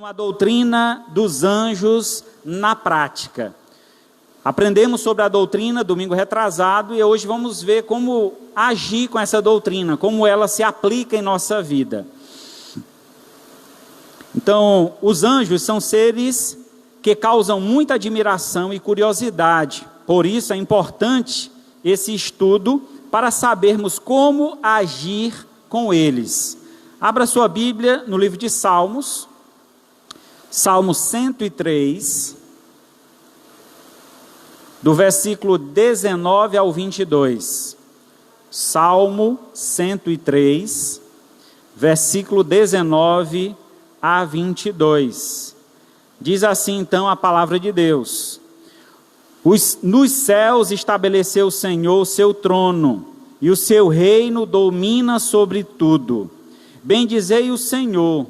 A doutrina dos anjos na prática. Aprendemos sobre a doutrina domingo retrasado e hoje vamos ver como agir com essa doutrina, como ela se aplica em nossa vida. Então, os anjos são seres que causam muita admiração e curiosidade. Por isso é importante esse estudo para sabermos como agir com eles. Abra sua Bíblia no livro de Salmos. Salmo 103, do versículo 19 ao 22. Salmo 103, versículo 19 a 22. Diz assim então a palavra de Deus: Nos céus estabeleceu o Senhor o seu trono, e o seu reino domina sobre tudo. Bendizei o Senhor,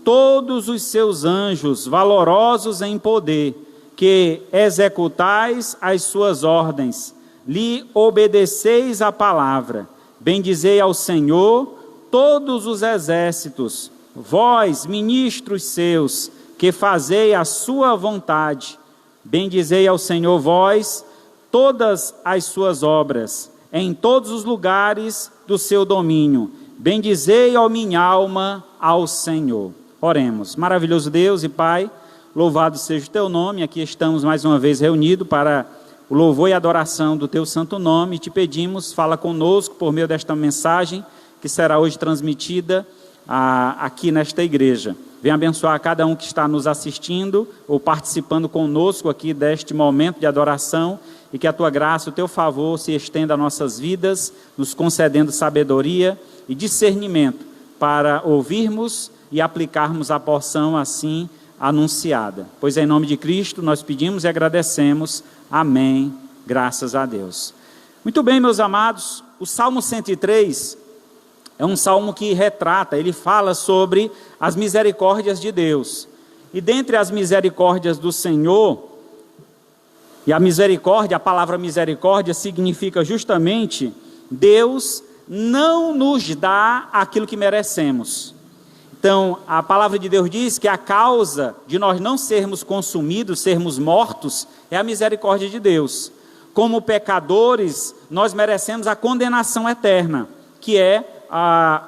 todos os seus anjos, valorosos em poder, que executais as suas ordens, lhe obedeceis a palavra. Bendizei ao Senhor, todos os exércitos, vós, ministros seus, que fazei a sua vontade. Bendizei ao Senhor, vós, todas as suas obras, em todos os lugares do seu domínio. Bendizei, ó minha alma, ao Senhor. Oremos. Maravilhoso Deus e Pai, louvado seja o Teu nome. Aqui estamos mais uma vez reunidos para o louvor e adoração do Teu santo nome. Te pedimos, fala conosco por meio desta mensagem que será hoje transmitida aqui nesta igreja. Venha abençoar cada um que está nos assistindo ou participando conosco aqui deste momento de adoração, e que a Tua graça, o Teu favor se estenda a nossas vidas, nos concedendo sabedoria e discernimento para ouvirmos e aplicarmos a porção assim anunciada. Pois em nome de Cristo nós pedimos e agradecemos. Amém. Graças a Deus. Muito bem, meus amados, o Salmo 103 é um salmo que retrata, ele fala sobre as misericórdias de Deus. E dentre as misericórdias do Senhor, e a misericórdia, a palavra misericórdia significa justamente Deus não nos dá aquilo que merecemos. Então, a palavra de Deus diz que a causa de nós não sermos consumidos, sermos mortos, é a misericórdia de Deus. Como pecadores, nós merecemos a condenação eterna, que é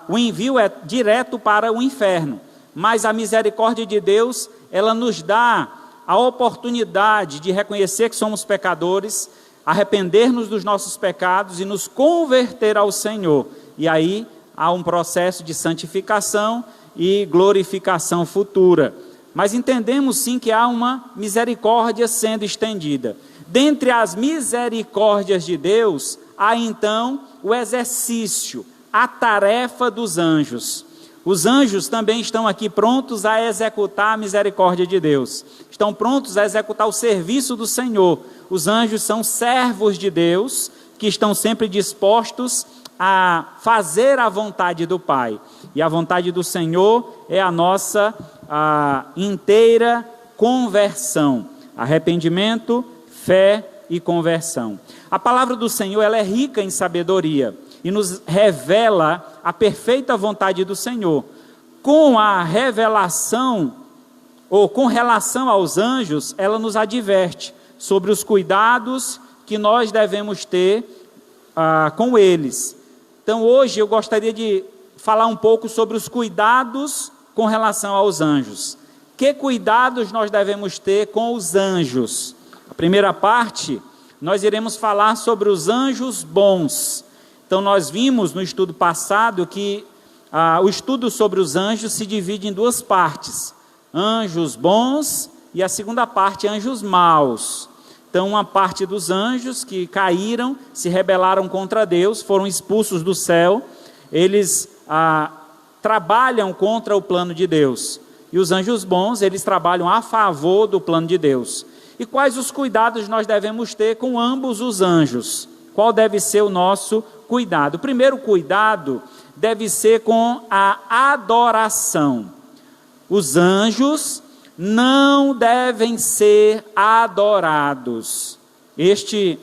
o envio direto para o inferno. Mas a misericórdia de Deus, ela nos dá a oportunidade de reconhecer que somos pecadores, arrepender-nos dos nossos pecados e nos converter ao Senhor. E aí há um processo de santificação e glorificação futura. Mas entendemos sim que há uma misericórdia sendo estendida. Dentre as misericórdias de Deus, há então o exercício, a tarefa dos anjos. Os anjos também estão aqui prontos a executar a misericórdia de Deus. Estão prontos a executar o serviço do Senhor. Os anjos são servos de Deus, que estão sempre dispostos a fazer a vontade do Pai. E a vontade do Senhor é a nossa inteira conversão. Arrependimento, fé e conversão. A palavra do Senhor, ela é rica em sabedoria e nos revela a perfeita vontade do Senhor. Com a revelação, ou com relação aos anjos, ela nos adverte sobre os cuidados que nós devemos ter com eles. Então hoje eu gostaria de falar um pouco sobre os cuidados com relação aos anjos. Que cuidados nós devemos ter com os anjos? A primeira parte, nós iremos falar sobre os anjos bons. Então nós vimos no estudo passado que o estudo sobre os anjos se divide em duas partes. Anjos bons e a segunda parte, anjos maus. Então uma parte dos anjos que caíram, se rebelaram contra Deus, foram expulsos do céu, eles trabalham contra o plano de Deus. E os anjos bons, eles trabalham a favor do plano de Deus. E quais os cuidados nós devemos ter com ambos os anjos? Qual deve ser o nosso cuidado? O primeiro cuidado deve ser com a adoração. Os anjos não devem ser adorados. Este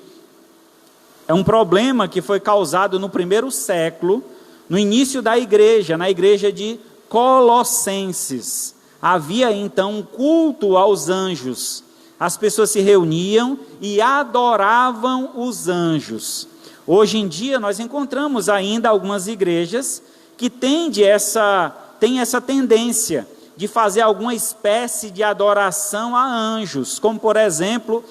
é um problema que foi causado no primeiro século, no início da igreja, na igreja de Colossenses. Havia então um culto aos anjos. As pessoas se reuniam e adoravam os anjos. Hoje em dia nós encontramos ainda algumas igrejas que têm essa tendência de fazer alguma espécie de adoração a anjos, como por exemplo,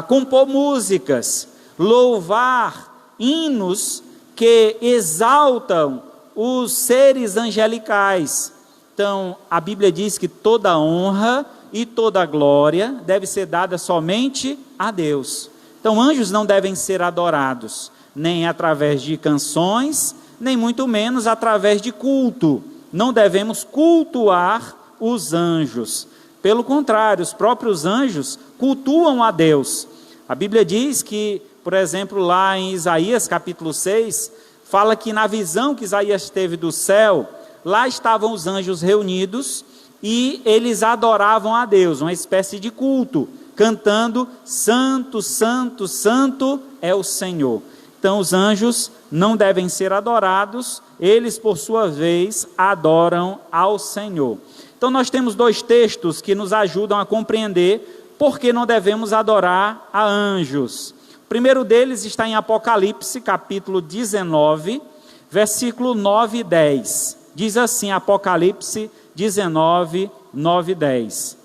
compor músicas, louvar hinos que exaltam os seres angelicais. Então, a Bíblia diz que toda honra e toda glória deve ser dada somente a Deus. Então, anjos não devem ser adorados, nem através de canções, nem muito menos através de culto. Não devemos cultuar os anjos. Pelo contrário, os próprios anjos cultuam a Deus. A Bíblia diz que, por exemplo, lá em Isaías capítulo 6, fala que na visão que Isaías teve do céu, lá estavam os anjos reunidos e eles adoravam a Deus, uma espécie de culto, cantando: Santo, Santo, Santo é o Senhor. Então os anjos não devem ser adorados, eles por sua vez adoram ao Senhor. Então nós temos dois textos que nos ajudam a compreender por que não devemos adorar a anjos. O primeiro deles está em Apocalipse, capítulo 19, versículo 9 e 10. Diz assim, Apocalipse 19, 9 e 10.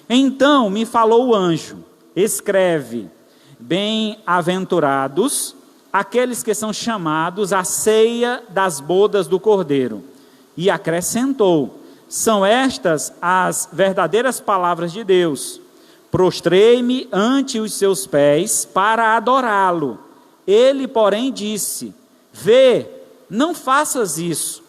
Então me falou o anjo: escreve, bem-aventurados aqueles que são chamados à ceia das bodas do Cordeiro. E acrescentou: são estas as verdadeiras palavras de Deus. Prostrei-me ante os seus pés para adorá-lo. Ele, porém, disse: vê, não faças isso.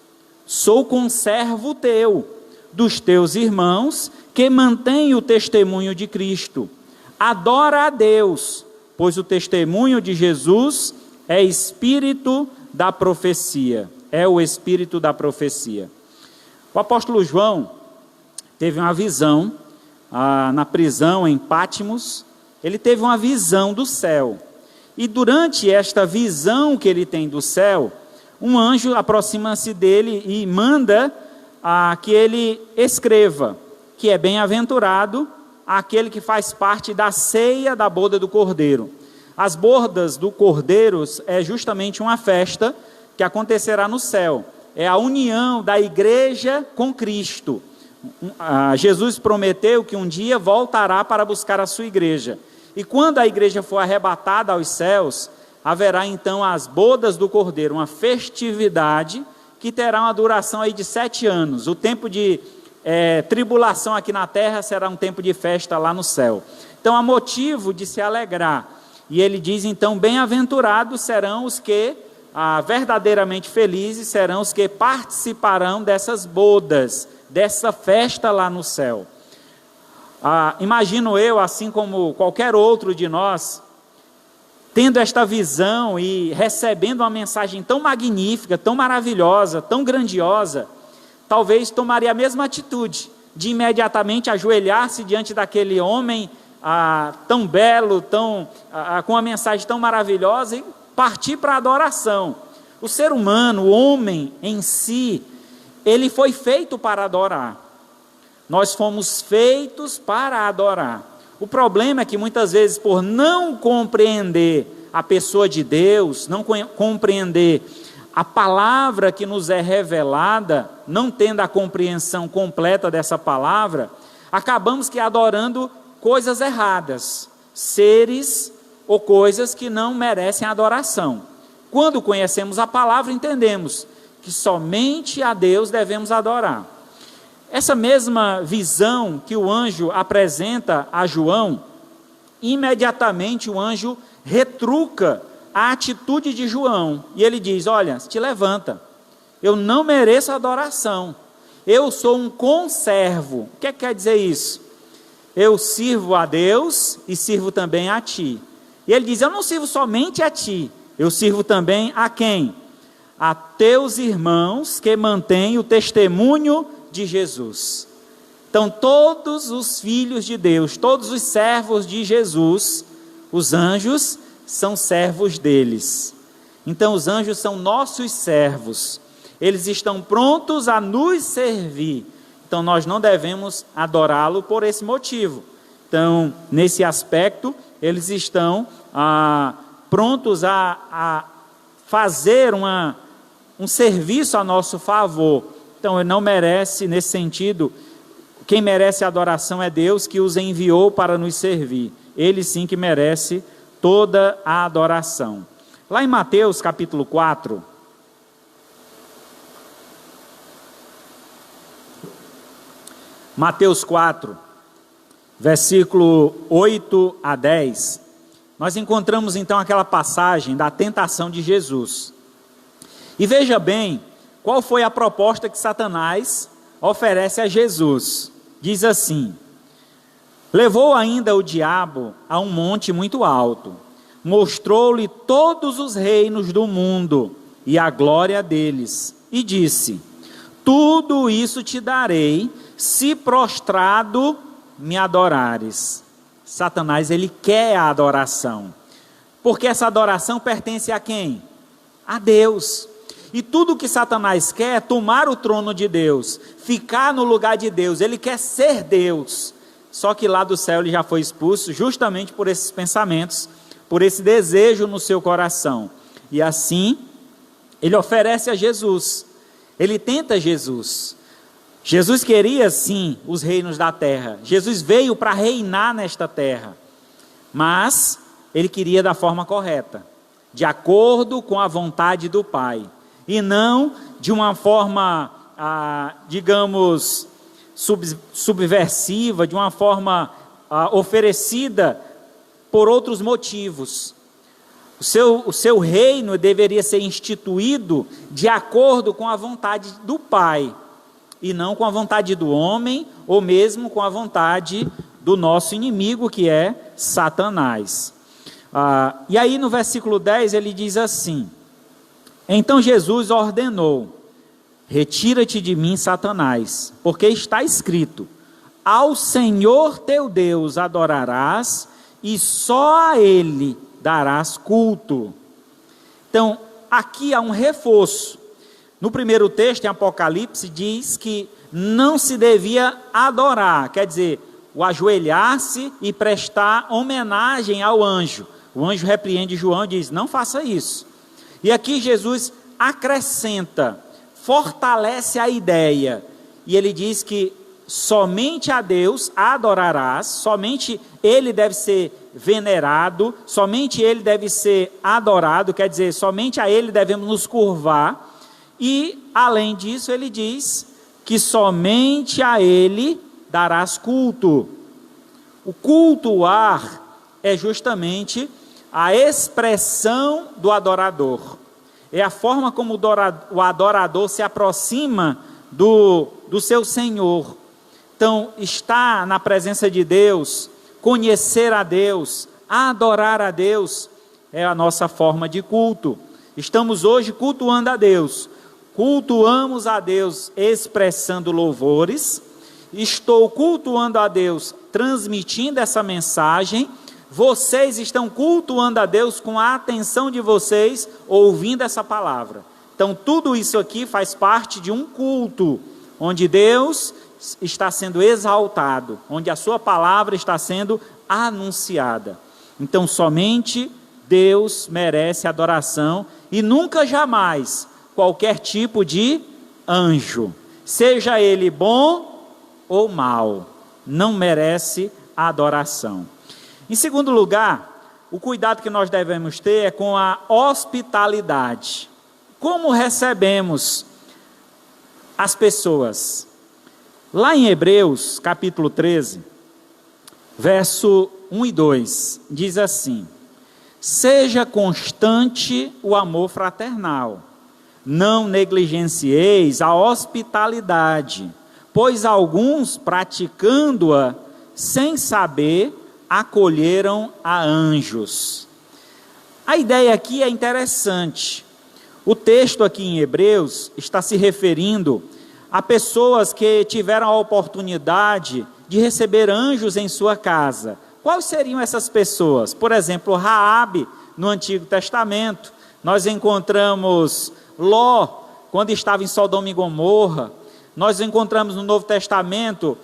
Sou conservo teu, dos teus irmãos, que mantêm o testemunho de Cristo. Adora a Deus, pois o testemunho de Jesus é espírito da profecia. É o espírito da profecia. O apóstolo João teve uma visão na prisão em Pátimos. Ele teve uma visão do céu. E durante esta visão que ele tem do céu, um anjo aproxima-se dele e manda que ele escreva que é bem-aventurado aquele que faz parte da ceia da boda do Cordeiro. As bodas do Cordeiro é justamente uma festa que acontecerá no céu. É a união da igreja com Cristo. Jesus prometeu que um dia voltará para buscar a sua igreja. E quando a igreja for arrebatada aos céus, haverá então as bodas do Cordeiro, uma festividade que terá uma duração aí de 7 anos. O tempo de tribulação aqui na terra será um tempo de festa lá no céu. Então há motivo de se alegrar. E ele diz então: bem-aventurados serão os que, verdadeiramente felizes serão os que participarão dessas bodas, dessa festa lá no céu. Imagino eu, assim como qualquer outro de nós, tendo esta visão e recebendo uma mensagem tão magnífica, tão maravilhosa, tão grandiosa, talvez tomaria a mesma atitude de imediatamente ajoelhar-se diante daquele homem tão belo, com uma mensagem tão maravilhosa, e partir para a adoração. O ser humano, o homem em si, ele foi feito para adorar. Nós fomos feitos para adorar. O problema é que muitas vezes, por não compreender a pessoa de Deus, não compreender a palavra que nos é revelada, não tendo a compreensão completa dessa palavra, acabamos que adorando coisas erradas, seres ou coisas que não merecem adoração. Quando conhecemos a palavra, entendemos que somente a Deus devemos adorar. Essa mesma visão que o anjo apresenta a João, imediatamente o anjo retruca a atitude de João, e ele diz: olha, te levanta, eu não mereço adoração, eu sou um conservo. O que quer dizer isso? Eu sirvo a Deus e sirvo também a ti. E ele diz: eu não sirvo somente a ti, eu sirvo também a quem? A teus irmãos que mantêm o testemunho de Jesus. Então todos os filhos de Deus, todos os servos de Jesus, os anjos são servos deles. Então os anjos são nossos servos, eles estão prontos a nos servir. Então nós não devemos adorá-lo por esse motivo. Então, nesse aspecto, eles estão prontos a fazer um serviço a nosso favor. Então, ele não merece, nesse sentido, quem merece a adoração é Deus, que os enviou para nos servir. Ele sim que merece toda a adoração. Lá em Mateus capítulo 4, Mateus 4, versículo 8 a 10, nós encontramos então aquela passagem da tentação de Jesus. E veja bem, qual foi a proposta que Satanás oferece a Jesus. Diz assim: levou ainda o diabo a um monte muito alto, mostrou-lhe todos os reinos do mundo e a glória deles, e disse: tudo isso te darei, se prostrado me adorares. Satanás, ele quer a adoração, porque essa adoração pertence a quem? A Deus. E tudo que Satanás quer é tomar o trono de Deus, ficar no lugar de Deus, ele quer ser Deus. Só que lá do céu ele já foi expulso justamente por esses pensamentos, por esse desejo no seu coração. E assim, ele oferece a Jesus, ele tenta Jesus. Jesus queria sim os reinos da terra, Jesus veio para reinar nesta terra, mas ele queria da forma correta, de acordo com a vontade do Pai, e não de uma forma, digamos, subversiva, de uma forma oferecida por outros motivos. O seu reino deveria ser instituído de acordo com a vontade do Pai, e não com a vontade do homem, ou mesmo com a vontade do nosso inimigo, que é Satanás. E aí no versículo 10 ele diz assim: então Jesus ordenou: retira-te de mim, Satanás, porque está escrito: ao Senhor teu Deus adorarás, e só a Ele darás culto. Então, aqui há um reforço. No primeiro texto, em Apocalipse, diz que não se devia adorar, quer dizer, o ajoelhar-se e prestar homenagem ao anjo. O anjo repreende João e diz: não faça isso. E aqui Jesus acrescenta, fortalece a ideia, e ele diz que somente a Deus adorarás, somente Ele deve ser venerado, somente Ele deve ser adorado, quer dizer, somente a Ele devemos nos curvar. E, além disso, ele diz que somente a Ele darás culto. O cultuar é justamente a expressão do adorador. É a forma como o adorador se aproxima do seu Senhor. Então, estar na presença de Deus, conhecer a Deus, adorar a Deus, é a nossa forma de culto. Estamos hoje cultuando a Deus. Cultuamos a Deus expressando louvores, estou cultuando a Deus transmitindo essa mensagem, vocês estão cultuando a Deus com a atenção de vocês ouvindo essa palavra. Então tudo isso aqui faz parte de um culto, onde Deus está sendo exaltado, onde a sua palavra está sendo anunciada. Então somente Deus merece adoração, e nunca jamais qualquer tipo de anjo, seja ele bom ou mau, não merece adoração. Em segundo lugar, o cuidado que nós devemos ter é com a hospitalidade. Como recebemos as pessoas? Lá em Hebreus, capítulo 13, verso 1 e 2, diz assim: seja constante o amor fraternal, não negligencieis a hospitalidade, pois alguns, praticando-a sem saber, acolheram a anjos. A ideia aqui é interessante. O texto aqui em Hebreus está se referindo a pessoas que tiveram a oportunidade de receber anjos em sua casa. Quais seriam essas pessoas? Por exemplo, Raabe, no Antigo Testamento. Nós encontramos Ló, quando estava em Sodoma e Gomorra. Nós encontramos no Novo Testamento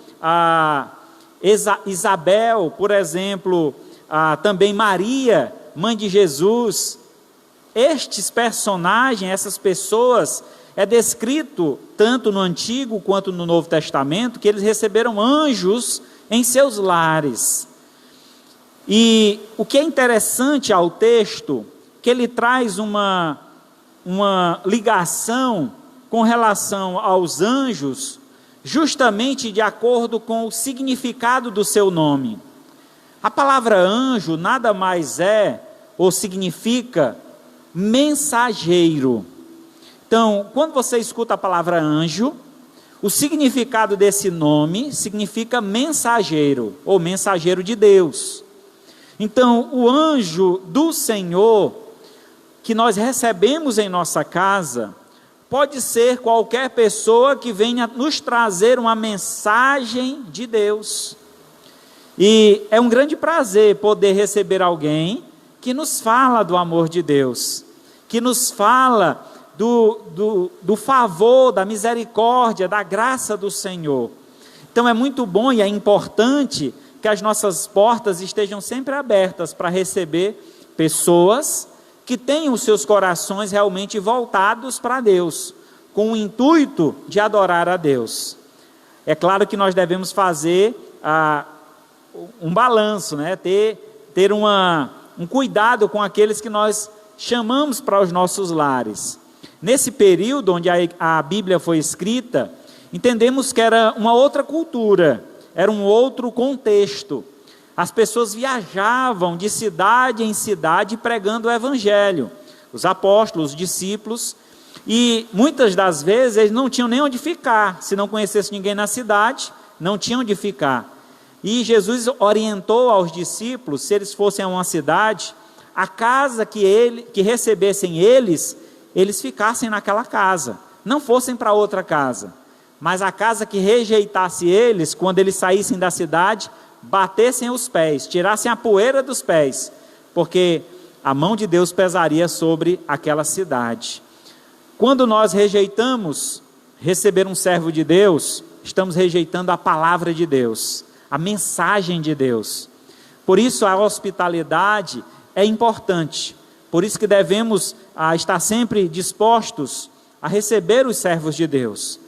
Isabel, por exemplo, também Maria, mãe de Jesus. Estes personagens, essas pessoas, é descrito tanto no Antigo quanto no Novo Testamento, que eles receberam anjos em seus lares. E o que é interessante ao texto, que ele traz uma ligação com relação aos anjos, justamente de acordo com o significado do seu nome. A palavra anjo nada mais é, ou significa, mensageiro. Então, quando você escuta a palavra anjo, o significado desse nome significa mensageiro, ou mensageiro de Deus. Então, o anjo do Senhor, que nós recebemos em nossa casa, pode ser qualquer pessoa que venha nos trazer uma mensagem de Deus. E é um grande prazer poder receber alguém que nos fala do amor de Deus, que nos fala do favor, da misericórdia, da graça do Senhor. Então é muito bom e é importante que as nossas portas estejam sempre abertas para receber pessoas que tenham os seus corações realmente voltados para Deus, com o intuito de adorar a Deus. É claro que nós devemos fazer um balanço, né? ter um cuidado com aqueles que nós chamamos para os nossos lares. Nesse período onde a Bíblia foi escrita, entendemos que era uma outra cultura, era um outro contexto. As pessoas viajavam de cidade em cidade pregando o Evangelho. Os apóstolos, os discípulos, e muitas das vezes eles não tinham nem onde ficar. Se não conhecesse ninguém na cidade, não tinham onde ficar. E Jesus orientou aos discípulos, se eles fossem a uma cidade, a casa que recebessem eles ficassem naquela casa, não fossem para outra casa. Mas a casa que rejeitasse eles, quando eles saíssem da cidade, batessem os pés, tirassem a poeira dos pés, porque a mão de Deus pesaria sobre aquela cidade. Quando nós rejeitamos receber um servo de Deus, estamos rejeitando a palavra de Deus, a mensagem de Deus. Por isso a hospitalidade é importante, por isso que devemos estar sempre dispostos a receber os servos de Deus.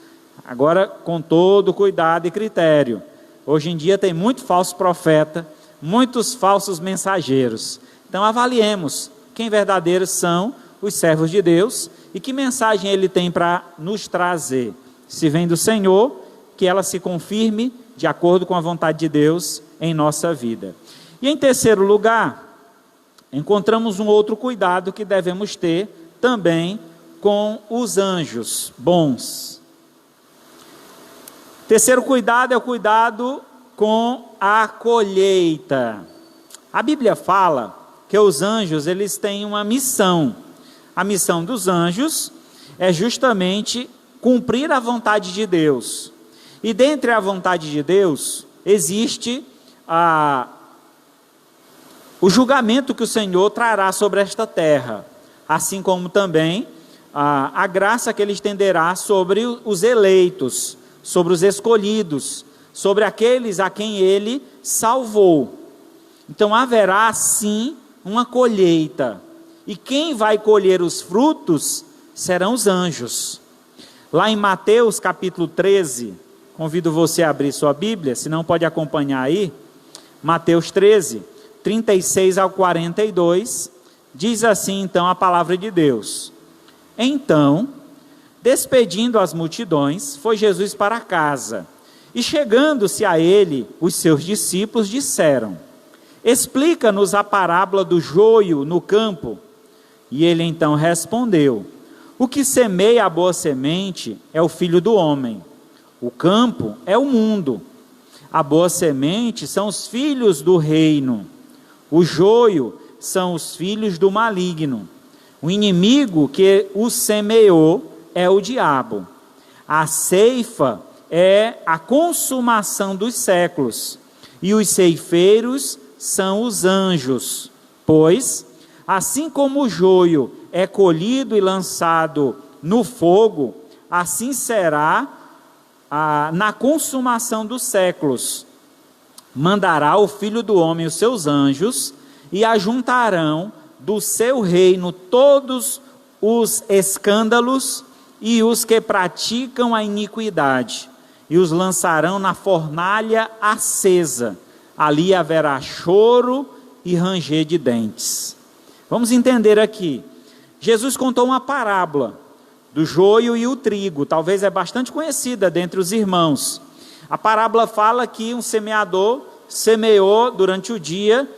Agora, com todo cuidado e critério. Hoje em dia tem muito falso profeta, muitos falsos mensageiros. Então avaliemos quem verdadeiros são os servos de Deus e que mensagem ele tem para nos trazer. Se vem do Senhor, que ela se confirme de acordo com a vontade de Deus em nossa vida. E em terceiro lugar, encontramos um outro cuidado que devemos ter também com os anjos bons. Terceiro cuidado é o cuidado com a colheita. A Bíblia fala que os anjos, eles têm uma missão. A missão dos anjos é justamente cumprir a vontade de Deus. E dentre a vontade de Deus, existe o julgamento que o Senhor trará sobre esta terra, assim como também a graça que Ele estenderá sobre os eleitos, sobre os escolhidos, sobre aqueles a quem Ele salvou. Então haverá sim uma colheita, e quem vai colher os frutos serão os anjos. Lá em Mateus capítulo 13, convido você a abrir sua Bíblia, se não pode acompanhar aí, Mateus 13, 36 ao 42, diz assim então a palavra de Deus: Então, despedindo as multidões, foi Jesus para casa, e chegando-se a ele, os seus discípulos disseram: Explica-nos a parábola do joio no campo. E ele então respondeu: O que semeia a boa semente é o Filho do homem. O campo é o mundo. A boa semente são os filhos do reino. O joio são os filhos do maligno. O inimigo que o semeou é o diabo. A ceifa é a consumação dos séculos, e os ceifeiros são os anjos. Pois, assim como o joio é colhido e lançado no fogo, assim será na consumação dos séculos, mandará o Filho do Homem os seus anjos, e ajuntarão do seu reino todos os escândalos e os que praticam a iniquidade, e os lançarão na fornalha acesa. Ali haverá choro e ranger de dentes. Vamos entender aqui. Jesus contou uma parábola do joio e o trigo, talvez é bastante conhecida dentre os irmãos. A parábola fala que um semeador semeou durante o dia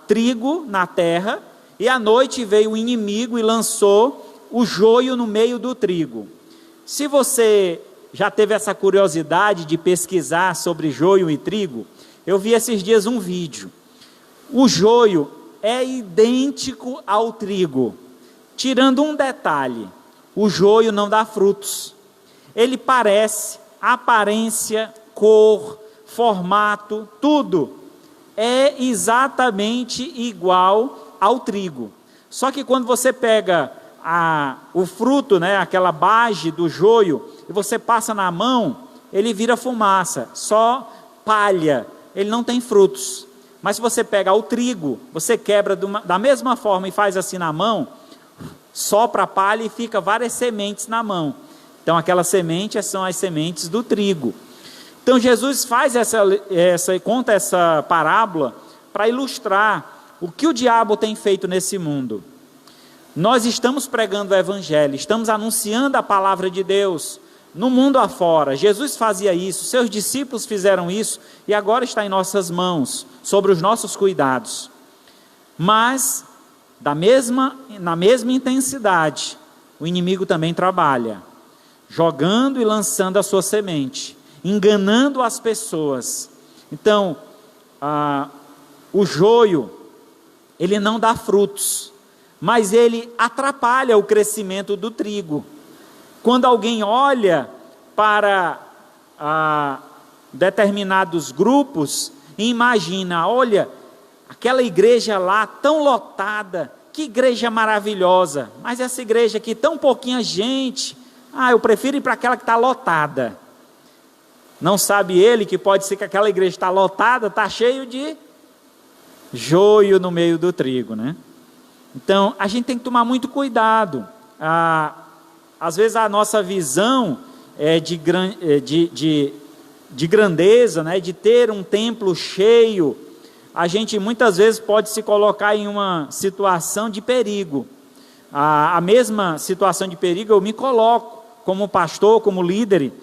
trigo na terra, e à noite veio o inimigo e lançou o joio no meio do trigo. Se você já teve essa curiosidade de pesquisar sobre joio e trigo, eu vi esses dias um vídeo. O joio é idêntico ao trigo, tirando um detalhe: o joio não dá frutos. Ele parece, aparência, cor, formato, tudo é exatamente igual ao trigo. Só que quando você pega o fruto, aquela base do joio, e você passa na mão, ele vira fumaça, só palha, ele não tem frutos. Mas se você pega o trigo, você quebra da mesma forma e faz assim na mão, sopra a palha e fica várias sementes na mão. Então aquelas sementes são as sementes do trigo. Então Jesus faz conta essa parábola para ilustrar o que o diabo tem feito nesse mundo. Nós estamos pregando o evangelho, estamos anunciando a palavra de Deus no mundo afora. Jesus fazia isso, seus discípulos fizeram isso, e agora está em nossas mãos, sobre os nossos cuidados. Mas, na mesma intensidade, o inimigo também trabalha, jogando e lançando a sua semente, enganando as pessoas. Então, o joio, ele não dá frutos, mas ele atrapalha o crescimento do trigo. Quando alguém olha para determinados grupos e imagina, olha, aquela igreja lá tão lotada, que igreja maravilhosa, mas essa igreja aqui tão pouquinha gente, eu prefiro ir para aquela que está lotada. Não sabe ele que pode ser que aquela igreja está lotada, está cheio de joio no meio do trigo, né? Então, a gente tem que tomar muito cuidado. Às vezes a nossa visão é de grandeza, né? De ter um templo cheio, a gente muitas vezes pode se colocar em uma situação de perigo. A mesma situação de perigo eu me coloco como pastor, como líder,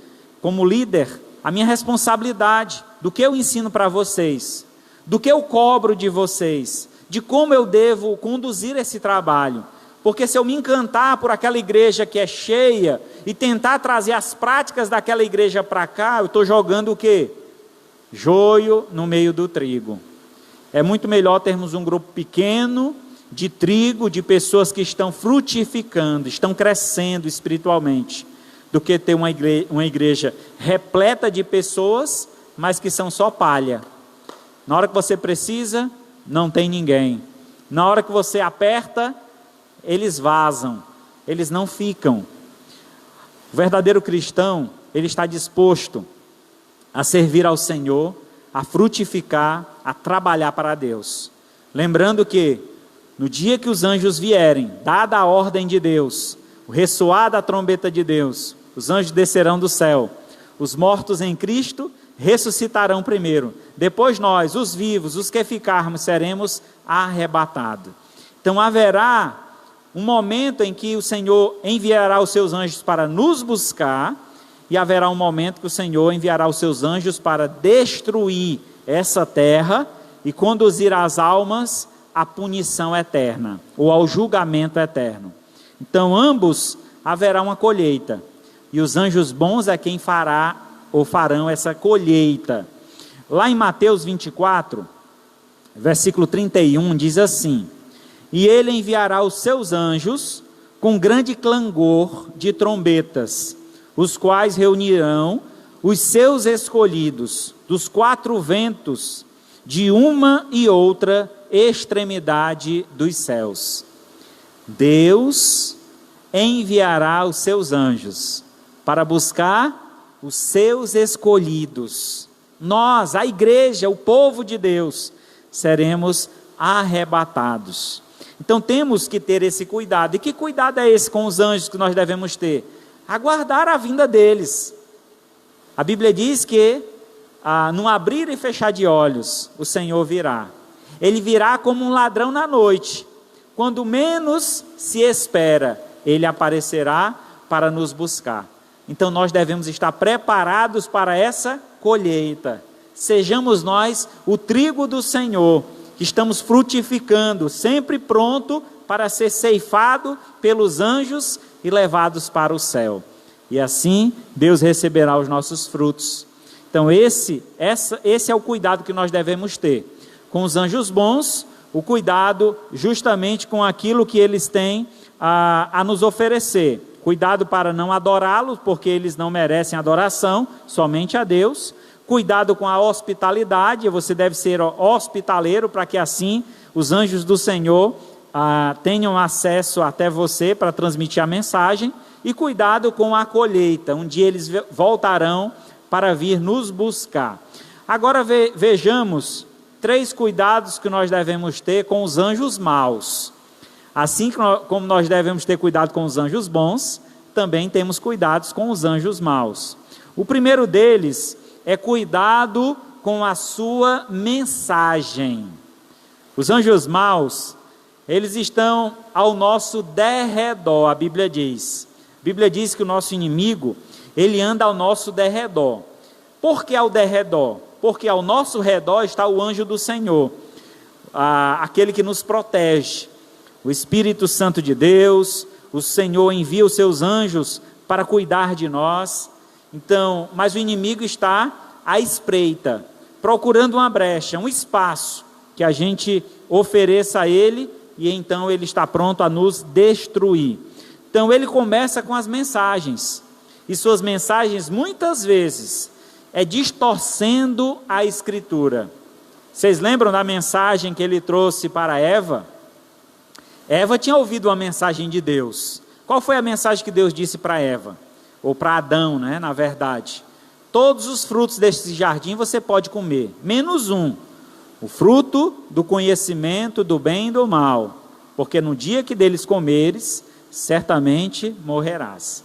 a minha responsabilidade, do que eu ensino para vocês, do que eu cobro de vocês, de como eu devo conduzir esse trabalho. Porque se eu me encantar por aquela igreja que é cheia e tentar trazer as práticas daquela igreja para cá, eu estou jogando o quê? Joio no meio do trigo. É muito melhor termos um grupo pequeno de trigo, de pessoas que estão frutificando, estão crescendo espiritualmente, do que ter uma igreja repleta de pessoas, mas que são só palha. Na hora que você precisa, não tem ninguém. Na hora que você aperta, eles vazam, eles não ficam. O verdadeiro cristão, ele está disposto a servir ao Senhor, a frutificar, a trabalhar para Deus. Lembrando que, no dia que os anjos vierem, dada a ordem de Deus, o ressoar da trombeta de Deus, os anjos descerão do céu, os mortos em Cristo ressuscitarão primeiro, depois nós, os vivos, os que ficarmos, seremos arrebatados. Então haverá um momento em que o Senhor enviará os seus anjos para nos buscar, e haverá um momento que o Senhor enviará os seus anjos para destruir essa terra e conduzir as almas à punição eterna, ou ao julgamento eterno. Então ambos haverá uma colheita, e os anjos bons é quem farão essa colheita. Lá em Mateus 24, versículo 31, diz assim: e ele enviará os seus anjos com grande clangor de trombetas, os quais reunirão os seus escolhidos dos quatro ventos, de uma e outra extremidade dos céus. Deus enviará os seus anjos para buscar os seus escolhidos. Nós, a igreja, o povo de Deus, seremos arrebatados. Então temos que ter esse cuidado. E que cuidado é esse com os anjos que nós devemos ter? Aguardar a vinda deles. A Bíblia diz que num abrir e fechar de olhos, o Senhor virá. Ele virá como um ladrão na noite. Quando menos se espera, Ele aparecerá para nos buscar. Então nós devemos estar preparados para essa colheita. Sejamos nós o trigo do Senhor, que estamos frutificando, sempre pronto para ser ceifado pelos anjos e levados para o céu. E assim Deus receberá os nossos frutos. Então esse é o cuidado que nós devemos ter. Com os anjos bons, o cuidado justamente com aquilo que eles têm a nos oferecer. Cuidado para não adorá-los, porque eles não merecem adoração, somente a Deus. Cuidado com a hospitalidade, você deve ser hospitaleiro para que assim os anjos do Senhor tenham acesso até você para transmitir a mensagem. E cuidado com a colheita, um dia eles voltarão para vir nos buscar. Agora vejamos 3 cuidados que nós devemos ter com os anjos maus. Assim como nós devemos ter cuidado com os anjos bons, também temos cuidados com os anjos maus. O primeiro deles é cuidado com a sua mensagem. Os anjos maus, eles estão ao nosso derredor, a Bíblia diz. A Bíblia diz que o nosso inimigo, ele anda ao nosso derredor. Por que ao derredor? Porque ao nosso redor está o anjo do Senhor, aquele que nos protege. O Espírito Santo de Deus, o Senhor envia os seus anjos para cuidar de nós. Então, mas o inimigo está à espreita, procurando uma brecha, um espaço que a gente ofereça a ele, e então ele está pronto a nos destruir. Então ele começa com as mensagens, e suas mensagens muitas vezes é distorcendo a Escritura. Vocês lembram da mensagem que ele trouxe para Eva? Eva tinha ouvido uma mensagem de Deus. Qual foi a mensagem que Deus disse para Eva? Ou para Adão, né, na verdade? Todos os frutos deste jardim você pode comer, menos um, o fruto do conhecimento do bem e do mal, porque no dia que deles comeres, certamente morrerás.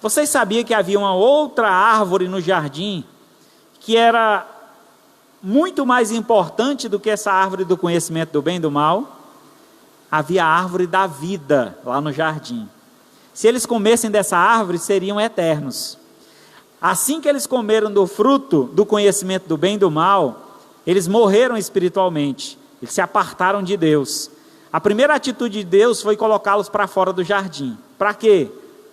Vocês sabiam que havia uma outra árvore no jardim, que era muito mais importante do que essa árvore do conhecimento do bem e do mal? Havia a árvore da vida lá no jardim. Se eles comessem dessa árvore, seriam eternos. Assim que eles comeram do fruto do conhecimento do bem e do mal, eles morreram espiritualmente, eles se apartaram de Deus. A primeira atitude de Deus foi colocá-los para fora do jardim. Para quê?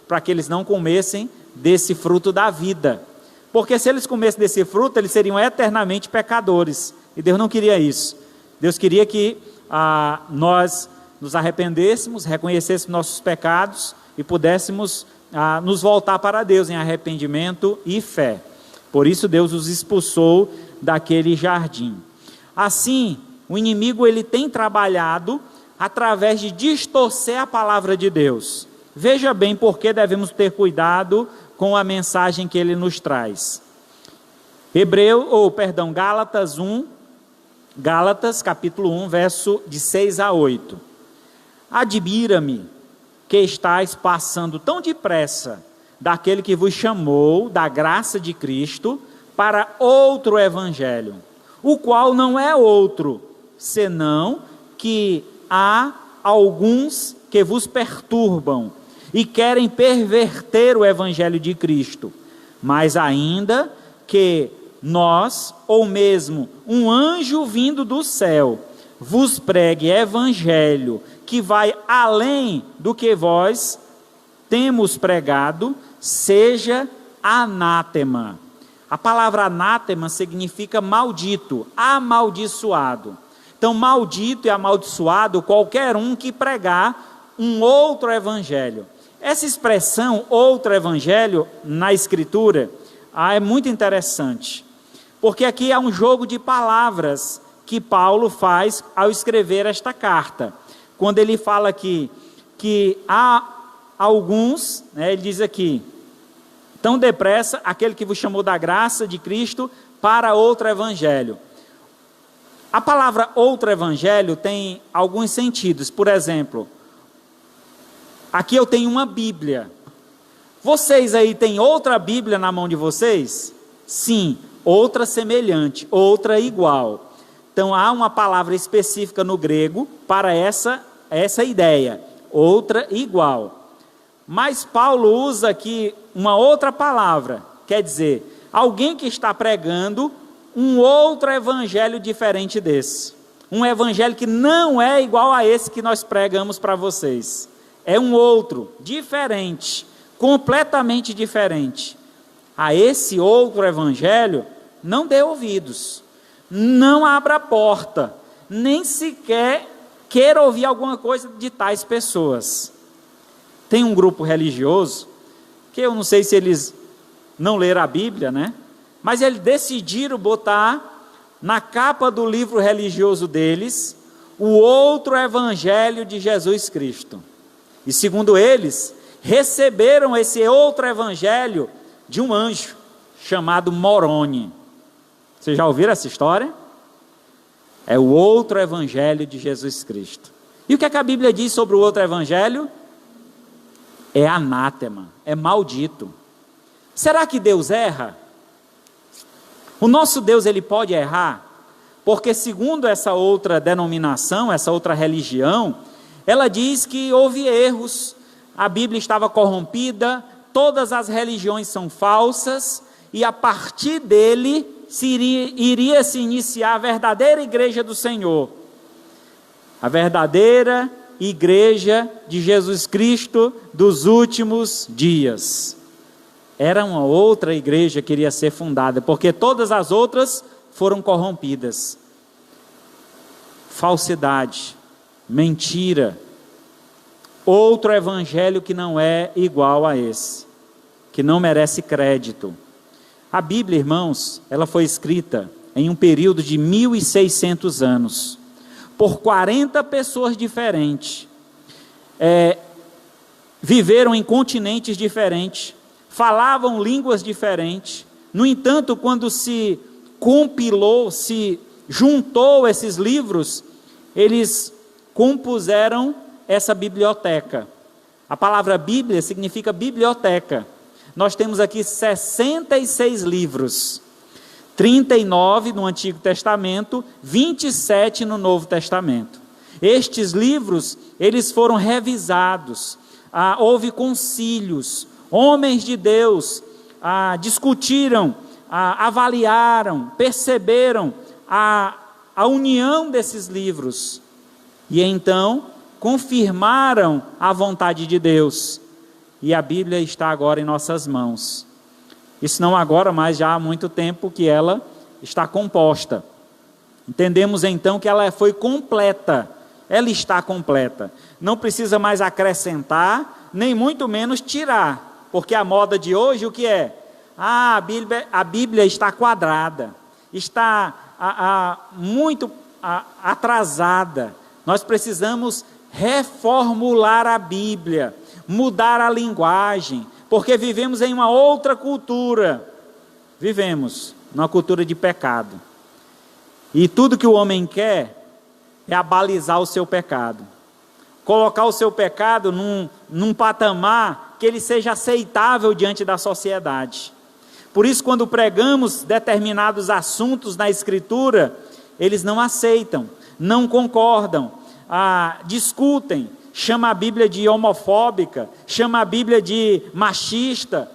Para que eles não comessem desse fruto da vida. Porque se eles comessem desse fruto, eles seriam eternamente pecadores. E Deus não queria isso. Deus queria que nós nos arrependêssemos, reconhecêssemos nossos pecados e pudéssemos nos voltar para Deus em arrependimento e fé. Por isso Deus os expulsou daquele jardim. Assim, o inimigo ele tem trabalhado através de distorcer a palavra de Deus. Veja bem por que devemos ter cuidado com a mensagem que ele nos traz. Gálatas capítulo 1, verso de 6 a 8. Admira-me que estáis passando tão depressa daquele que vos chamou da graça de Cristo para outro evangelho, o qual não é outro, senão que há alguns que vos perturbam e querem perverter o evangelho de Cristo, mas ainda que nós, ou mesmo um anjo vindo do céu, vos pregue evangelho que vai além do que vós temos pregado, seja anátema. A palavra anátema significa maldito, amaldiçoado. Então, maldito e amaldiçoado qualquer um que pregar um outro evangelho. Essa expressão, outro evangelho, na Escritura, é muito interessante. Porque aqui há um jogo de palavras que Paulo faz ao escrever esta carta. Quando ele fala aqui que há alguns, né, ele diz aqui, tão depressa aquele que vos chamou da graça de Cristo para outro evangelho. A palavra outro evangelho tem alguns sentidos. Por exemplo, aqui eu tenho uma Bíblia. Vocês aí têm outra Bíblia na mão de vocês? Sim, outra semelhante, outra igual. Então há uma palavra específica no grego para essa ideia, outra igual. Mas Paulo usa aqui uma outra palavra, quer dizer, alguém que está pregando um outro evangelho diferente desse. Um evangelho que não é igual a esse que nós pregamos para vocês. É um outro, diferente, completamente diferente. A esse outro evangelho, não dê ouvidos, não abra a porta, nem sequer queira ouvir alguma coisa de tais pessoas. Tem um grupo religioso, que eu não sei se eles não leram a Bíblia, né? Mas eles decidiram botar na capa do livro religioso deles o outro evangelho de Jesus Cristo. E segundo eles, receberam esse outro evangelho de um anjo chamado Moroni. Vocês já ouviram essa história? É o outro evangelho de Jesus Cristo. E o que é que a Bíblia diz sobre o outro evangelho? É anátema, é maldito. Será que Deus erra? O nosso Deus, ele pode errar? Porque segundo essa outra denominação, essa outra religião, ela diz que houve erros, a Bíblia estava corrompida, todas as religiões são falsas, e a partir dele iria se iniciar a verdadeira igreja do Senhor, a verdadeira igreja de Jesus Cristo dos últimos dias. Era uma outra igreja que iria ser fundada, porque todas as outras foram corrompidas. Falsidade, mentira, outro evangelho que não é igual a esse, que não merece crédito. A Bíblia, irmãos, ela foi escrita em um período de 1600 anos, por 40 pessoas diferentes, viveram em continentes diferentes, falavam línguas diferentes. No entanto, quando se compilou, se juntou esses livros, eles compuseram essa biblioteca. A palavra Bíblia significa biblioteca. Nós temos aqui 66 livros, 39 no Antigo Testamento, 27 no Novo Testamento. Estes livros, eles foram revisados, houve concílios, homens de Deus discutiram, avaliaram, perceberam a união desses livros, e então confirmaram a vontade de Deus, e a Bíblia está agora em nossas mãos. Isso não agora, mas já há muito tempo que ela está composta. Entendemos então que ela foi completa, ela está completa, não precisa mais acrescentar, nem muito menos tirar, porque a moda de hoje o que é? A Bíblia está quadrada, está muito atrasada. Nós precisamos reformular a Bíblia, mudar a linguagem, porque vivemos em uma outra cultura, vivemos numa cultura de pecado, e tudo que o homem quer é abalizar o seu pecado, colocar o seu pecado num patamar que ele seja aceitável diante da sociedade. Por isso, quando pregamos determinados assuntos na Escritura, eles não aceitam, não concordam, discutem, chama a Bíblia de homofóbica, chama a Bíblia de machista.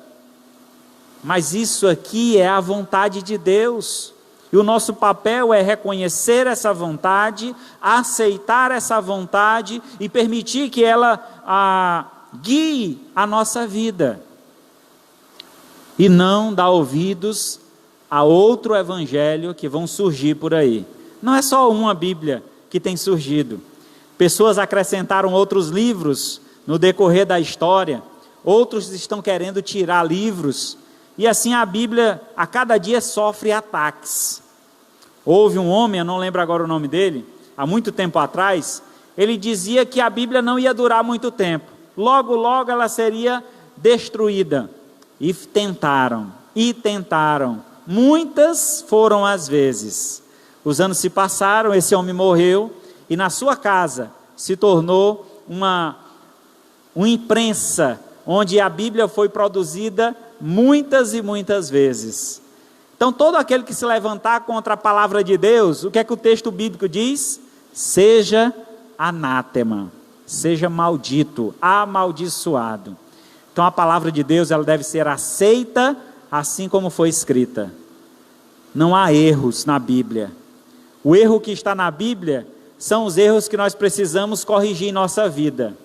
Mas isso aqui é a vontade de Deus, e o nosso papel é reconhecer essa vontade, aceitar essa vontade e permitir que ela guie a nossa vida, e não dar ouvidos a outro evangelho que vão surgir por aí. Não é só uma Bíblia que tem surgido, pessoas acrescentaram outros livros no decorrer da história, outros estão querendo tirar livros, e assim a Bíblia a cada dia sofre ataques. Houve um homem, eu não lembro agora o nome dele, há muito tempo atrás, ele dizia que a Bíblia não ia durar muito tempo, logo ela seria destruída. e tentaram, muitas foram as vezes. Os anos se passaram, esse homem morreu, e na sua casa se tornou uma imprensa, onde a Bíblia foi produzida muitas e muitas vezes. Então todo aquele que se levantar contra a palavra de Deus, o que é que o texto bíblico diz? Seja anátema, seja maldito, amaldiçoado. Então a palavra de Deus, ela deve ser aceita assim como foi escrita. Não há erros na Bíblia. O erro que está na Bíblia são os erros que nós precisamos corrigir em nossa vida.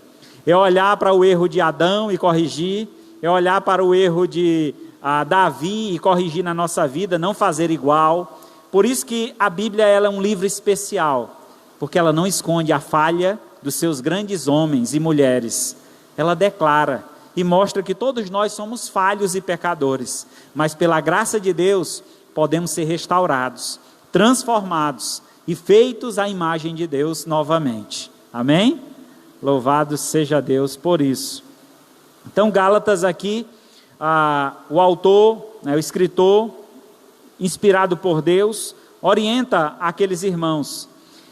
É olhar para o erro de Adão e corrigir, é olhar para o erro de Davi e corrigir na nossa vida, não fazer igual. Por isso que a Bíblia, ela é um livro especial, porque ela não esconde a falha dos seus grandes homens e mulheres. Ela declara e mostra que todos nós somos falhos e pecadores, mas pela graça de Deus podemos ser restaurados, transformados e feitos à imagem de Deus novamente. Amém? Louvado seja Deus por isso. Então Gálatas aqui, o autor, o escritor, inspirado por Deus, orienta aqueles irmãos.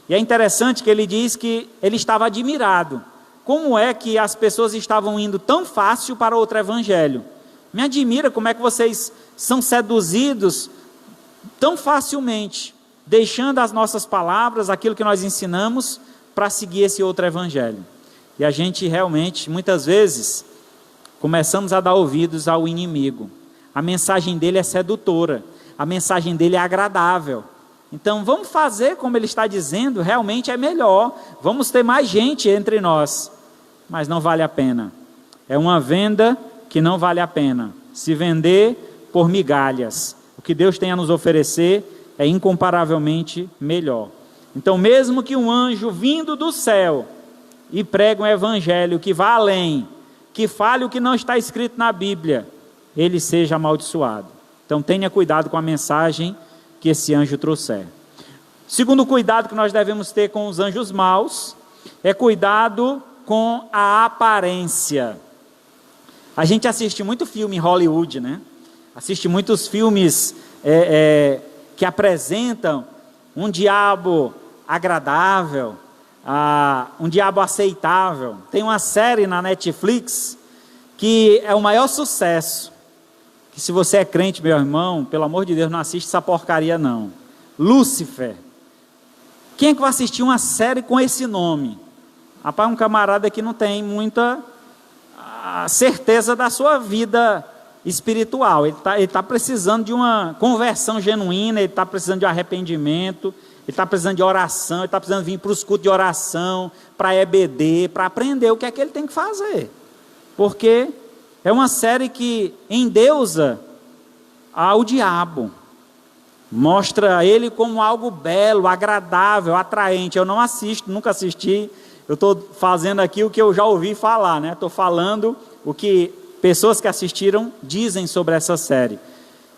E é interessante que ele diz que ele estava admirado. Como é que as pessoas estavam indo tão fácil para outro evangelho? Me admira como é que vocês são seduzidos tão facilmente, deixando as nossas palavras, aquilo que nós ensinamos, para seguir esse outro evangelho. E a gente realmente, muitas vezes, começamos a dar ouvidos ao inimigo. A mensagem dele é sedutora, a mensagem dele é agradável. Então vamos fazer como ele está dizendo, realmente é melhor, vamos ter mais gente entre nós. Mas não vale a pena. É uma venda que não vale a pena. Se vender por migalhas. O que Deus tem a nos oferecer é incomparavelmente melhor. Então mesmo que um anjo vindo do céu e pregue um evangelho que vá além, que fale o que não está escrito na Bíblia, ele seja amaldiçoado. Então tenha cuidado com a mensagem que esse anjo trouxer. Segundo cuidado que nós devemos ter com os anjos maus, é cuidado com a aparência. A gente assiste muito filme em Hollywood, né? Assiste muitos filmes que apresentam um diabo agradável, um diabo aceitável. Tem uma série na Netflix que é o maior sucesso, que se você é crente, meu irmão, pelo amor de Deus, não assiste essa porcaria não. Lúcifer. Quem é que vai assistir uma série com esse nome? Rapaz, um camarada que não tem muita certeza da sua vida espiritual. Ele está precisando de uma conversão genuína, ele está precisando de um arrependimento, ele está precisando de oração, ele está precisando vir para os cultos de oração, para EBD, para aprender o que é que ele tem que fazer. Porque é uma série que endeusa ao diabo. Mostra ele como algo belo, agradável, atraente. Eu não assisto, nunca assisti. Eu estou fazendo aqui o que eu já ouvi falar, né? Estou falando o que pessoas que assistiram dizem sobre essa série.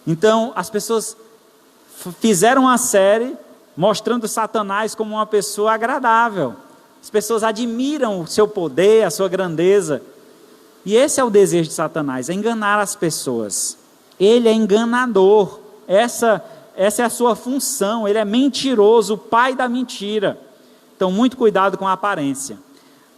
Então, as pessoas fizeram a série mostrando Satanás como uma pessoa agradável. As pessoas admiram o seu poder, a sua grandeza. E esse é o desejo de Satanás, é enganar as pessoas. Ele é enganador. Essa é a sua função. Ele é mentiroso, o pai da mentira. Então, muito cuidado com a aparência.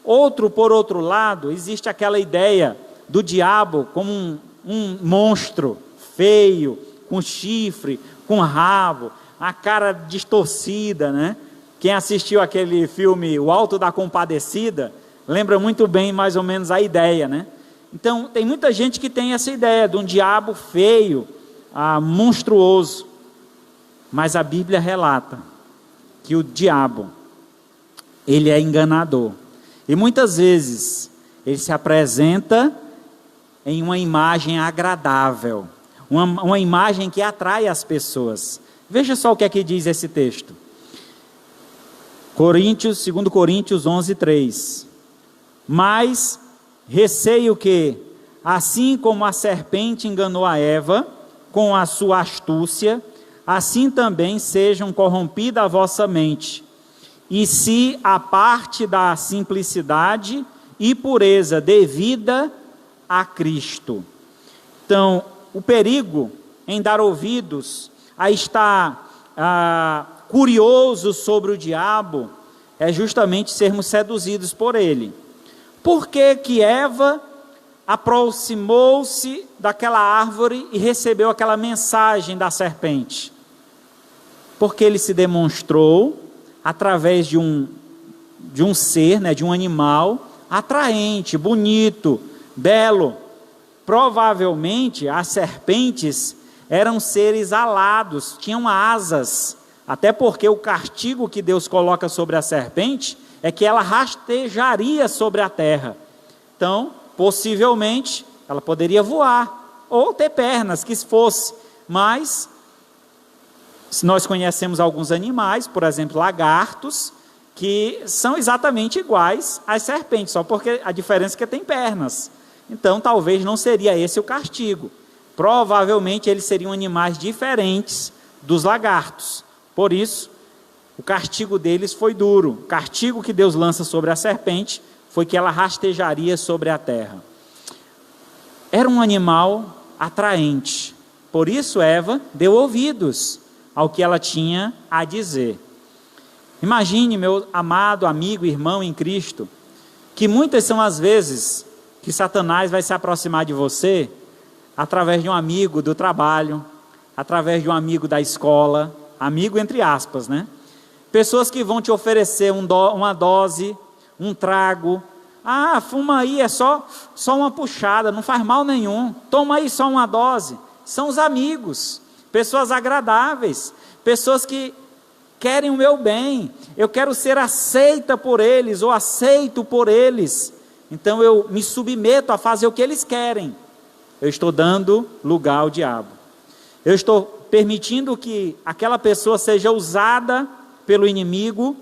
Por outro lado, existe aquela ideia do diabo como um monstro feio, com chifre, com rabo, a cara distorcida, né? Quem assistiu aquele filme O Alto da Compadecida, lembra muito bem mais ou menos a ideia, né? Então, tem muita gente que tem essa ideia de um diabo feio, monstruoso. Mas a Bíblia relata que o diabo, ele é enganador. E muitas vezes, ele se apresenta em uma imagem agradável, uma imagem que atrai as pessoas. Veja só o que é que diz esse texto. 2 Coríntios 11:3. Mas receio que, assim como a serpente enganou a Eva com a sua astúcia, assim também sejam corrompida a vossa mente, e se a parte da simplicidade e pureza devida a Cristo. Então, o perigo em dar ouvidos a estar curioso sobre o diabo é justamente sermos seduzidos por ele. Por que que Eva aproximou-se daquela árvore e recebeu aquela mensagem da serpente? Porque ele se demonstrou através de um ser, né, de um animal atraente, bonito, belo. Provavelmente as serpentes eram seres alados, tinham asas, até porque o castigo que Deus coloca sobre a serpente é que ela rastejaria sobre a terra. Então, possivelmente, ela poderia voar, ou ter pernas, que fosse, mas se nós conhecemos alguns animais, por exemplo, lagartos, que são exatamente iguais às serpentes, só porque a diferença é que tem pernas. Então, talvez não seria esse o castigo. Provavelmente, eles seriam animais diferentes dos lagartos. Por isso, o castigo deles foi duro. O castigo que Deus lança sobre a serpente foi que ela rastejaria sobre a terra. Era um animal atraente. Por isso, Eva deu ouvidos ao que ela tinha a dizer. Imagine, meu amado amigo, irmão em Cristo, que muitas são as vezes que Satanás vai se aproximar de você através de um amigo do trabalho, através de um amigo da escola, amigo entre aspas, né? Pessoas que vão te oferecer uma dose, um trago. Ah, fuma aí, é só uma puxada, não faz mal nenhum. Toma aí só uma dose. São os amigos, pessoas agradáveis, pessoas que querem o meu bem. Eu quero ser aceita por eles ou aceito por eles. Então eu me submeto a fazer o que eles querem. Eu estou dando lugar ao diabo. Eu estou permitindo que aquela pessoa seja usada pelo inimigo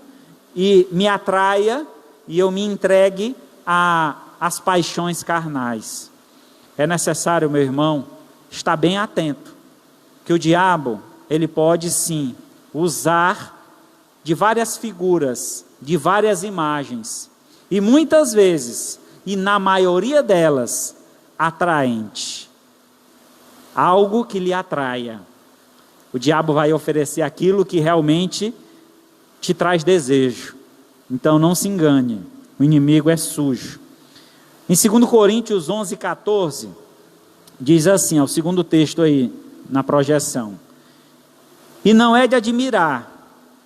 e me atraia e eu me entregue às paixões carnais. É necessário, meu irmão, estar bem atento, que o diabo, ele pode sim usar de várias figuras, de várias imagens, e muitas vezes, e na maioria delas, atraente. Algo que lhe atraia. O diabo vai oferecer aquilo que realmente te traz desejo. Então não se engane, o inimigo é sujo. Em 2 Coríntios 11:14, diz assim, é o segundo texto aí na projeção: e não é de admirar,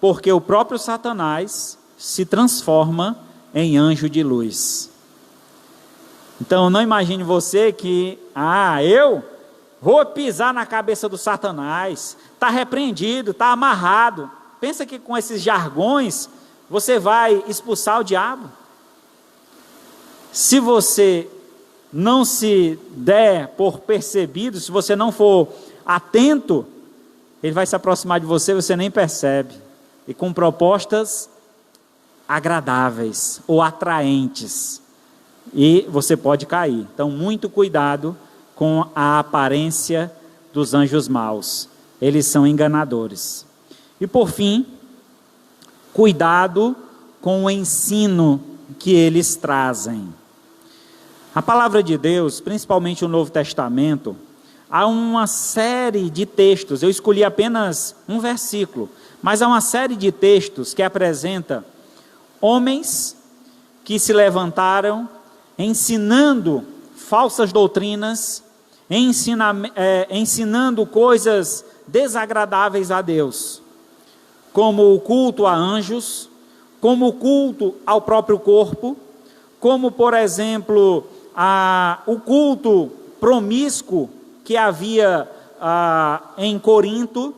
porque o próprio Satanás se transforma em anjo de luz. Então não imagine você que, eu vou pisar na cabeça do Satanás, está repreendido, está amarrado. Pensa que com esses jargões você vai expulsar o diabo? Se você não se der por percebido, se você não for atento, ele vai se aproximar de você, você nem percebe, e com propostas agradáveis ou atraentes, e você pode cair. Então muito cuidado com a aparência dos anjos maus, eles são enganadores. E por fim, cuidado com o ensino que eles trazem. A palavra de Deus, principalmente o Novo Testamento, há uma série de textos, eu escolhi apenas um versículo, mas há uma série de textos que apresenta homens que se levantaram ensinando falsas doutrinas, ensinando coisas desagradáveis a Deus, como o culto a anjos, como o culto ao próprio corpo, como, por exemplo, o culto promíscuo que havia em Corinto,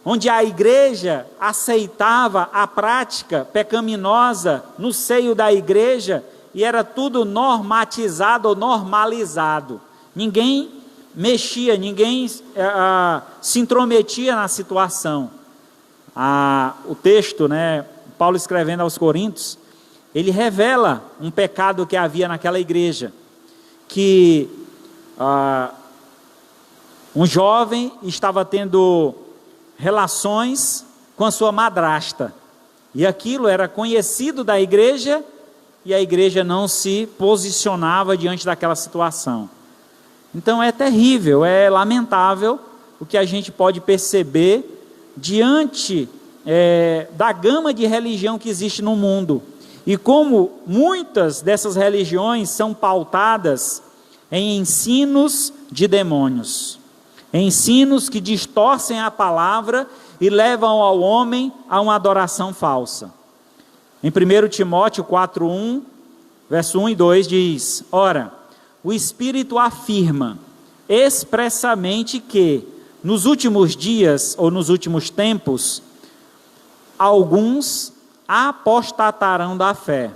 onde a igreja aceitava a prática pecaminosa no seio da igreja, e era tudo normatizado ou normalizado. Ninguém mexia, ninguém se intrometia na situação. O texto, né, Paulo escrevendo aos Coríntios, ele revela um pecado que havia naquela igreja, que um jovem estava tendo relações com a sua madrasta, e aquilo era conhecido da igreja, e a igreja não se posicionava diante daquela situação. Então é terrível, é lamentável o que a gente pode perceber diante da gama de religião que existe no mundo. E como muitas dessas religiões são pautadas em ensinos de demônios, ensinos que distorcem a palavra e levam ao homem a uma adoração falsa. Em 1 Timóteo 4:1, verso 1 e 2 diz: ora, o Espírito afirma expressamente que nos últimos dias ou nos últimos tempos, alguns apostatarão da fé,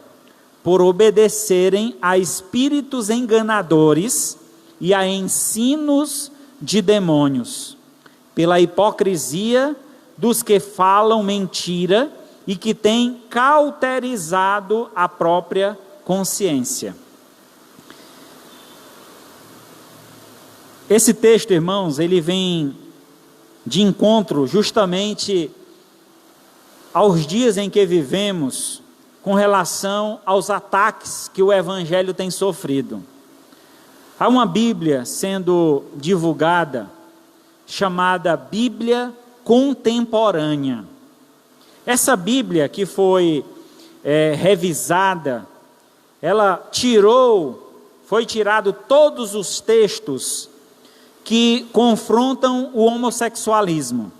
por obedecerem a espíritos enganadores e a ensinos de demônios, pela hipocrisia dos que falam mentira e que têm cauterizado a própria consciência. Esse texto, irmãos, ele vem de encontro justamente aos dias em que vivemos, com relação aos ataques que o Evangelho tem sofrido. Há uma Bíblia sendo divulgada, chamada Bíblia Contemporânea. Essa Bíblia que foi revisada, foi tirado todos os textos que confrontam o homossexualismo,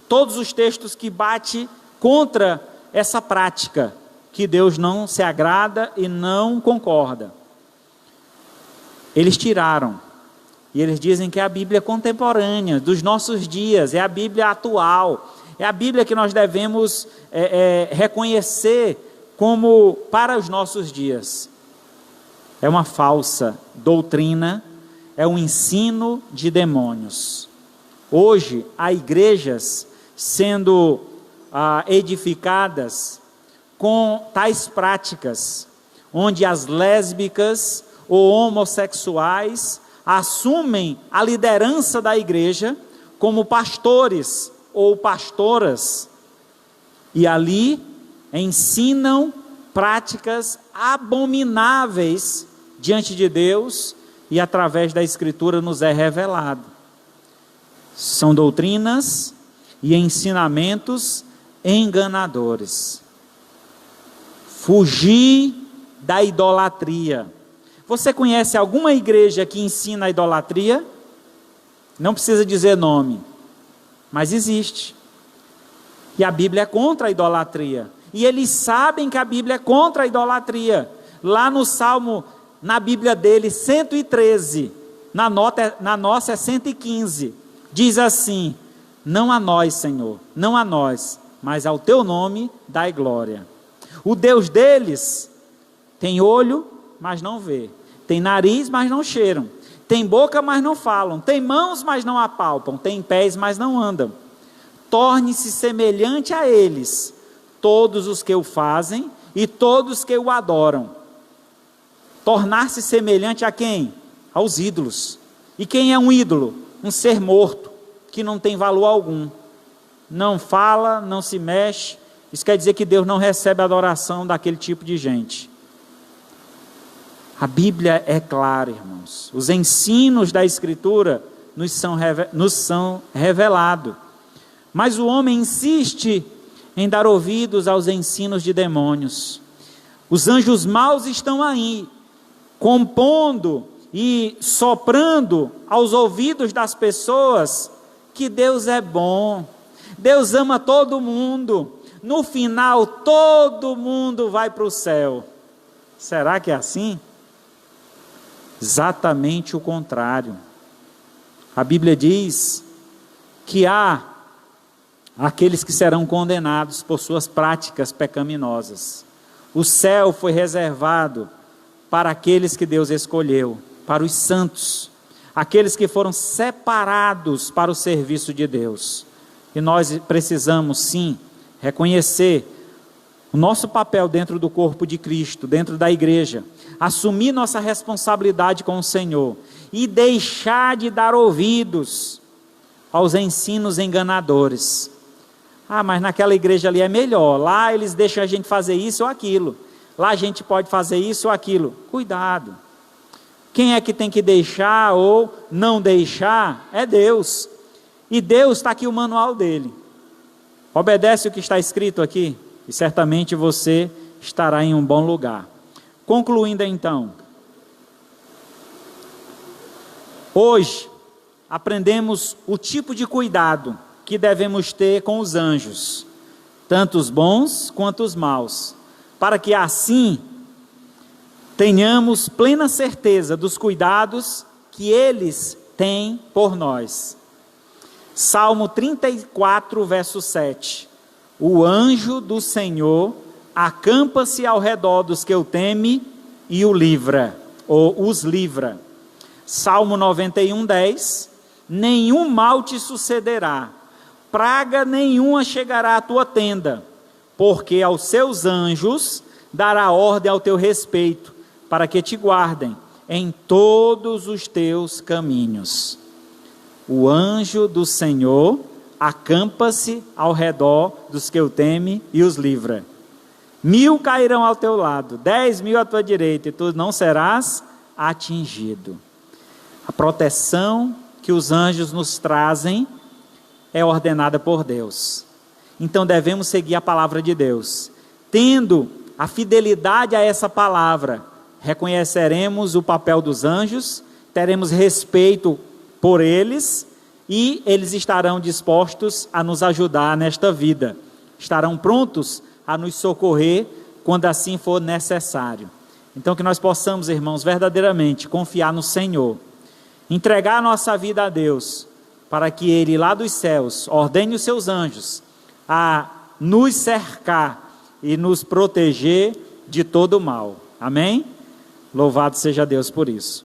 todos os textos que batem contra essa prática, que Deus não se agrada e não concorda. Eles tiraram, e eles dizem que é a Bíblia contemporânea, dos nossos dias, é a Bíblia atual, é a Bíblia que nós devemos reconhecer como para os nossos dias. É uma falsa doutrina, é um ensino de demônios. Hoje, há igrejas sendo edificadas com tais práticas, onde as lésbicas ou homossexuais assumem a liderança da igreja como pastores ou pastoras, e ali ensinam práticas abomináveis diante de Deus, e através da Escritura nos é revelado. São doutrinas e ensinamentos enganadores. Fugir da idolatria. Você conhece alguma igreja que ensina a idolatria? Não precisa dizer nome, mas existe. E a Bíblia é contra a idolatria. E eles sabem que a Bíblia é contra a idolatria. Lá no Salmo, na Bíblia dele, 113, na nossa é 115, diz assim: não a nós, Senhor, não a nós, mas ao teu nome dai glória. O Deus deles tem olho, mas não vê, tem nariz, mas não cheiram, tem boca, mas não falam, tem mãos, mas não apalpam, tem pés, mas não andam. Torne-se semelhante a eles, todos os que o fazem e todos que o adoram. Tornar-se semelhante a quem? Aos ídolos. E quem é um ídolo? Um ser morto, que não tem valor algum, não fala, não se mexe. Isso quer dizer que Deus não recebe a adoração daquele tipo de gente. A Bíblia é clara, irmãos. Os ensinos da Escritura nos são revelados. Mas o homem insiste em dar ouvidos aos ensinos de demônios. Os anjos maus estão aí, compondo e soprando aos ouvidos das pessoas que Deus é bom, Deus ama todo mundo, no final todo mundo vai para o céu. Será que é assim? Exatamente o contrário. A Bíblia diz que há aqueles que serão condenados por suas práticas pecaminosas. O céu foi reservado para aqueles que Deus escolheu, para os santos, aqueles que foram separados para o serviço de Deus. E nós precisamos sim reconhecer o nosso papel dentro do corpo de Cristo, dentro da igreja, assumir nossa responsabilidade com o Senhor e deixar de dar ouvidos aos ensinos enganadores. Ah, mas naquela igreja ali é melhor, lá eles deixam a gente fazer isso ou aquilo, lá a gente pode fazer isso ou aquilo. Cuidado, Quem é que tem que deixar ou não deixar? É Deus. E Deus está aqui o manual dele. Obedece o que está escrito aqui e certamente você estará em um bom lugar. Concluindo então, hoje aprendemos o tipo de cuidado que devemos ter com os anjos, tanto os bons quanto os maus, para que assim tenhamos plena certeza dos cuidados que eles têm por nós. Salmo 34, verso 7. O anjo do Senhor acampa-se ao redor dos que o temem e o livra, ou os livra. Salmo 91, 10. Nenhum mal te sucederá, praga nenhuma chegará à tua tenda, porque aos seus anjos dará ordem ao teu respeito, para que te guardem em todos os teus caminhos. O anjo do Senhor acampa-se ao redor dos que o temem e os livra. 1000 cairão ao teu lado, 10.000 à tua direita, e tu não serás atingido. A proteção que os anjos nos trazem é ordenada por Deus. Então devemos seguir a palavra de Deus. Tendo a fidelidade a essa palavra, reconheceremos o papel dos anjos, teremos respeito por eles e eles estarão dispostos a nos ajudar nesta vida. Estarão prontos a nos socorrer quando assim for necessário. Então que nós possamos, irmãos, verdadeiramente confiar no Senhor, entregar a nossa vida a Deus, para que Ele lá dos céus ordene os seus anjos a nos cercar e nos proteger de todo o mal. Amém? Louvado seja Deus por isso.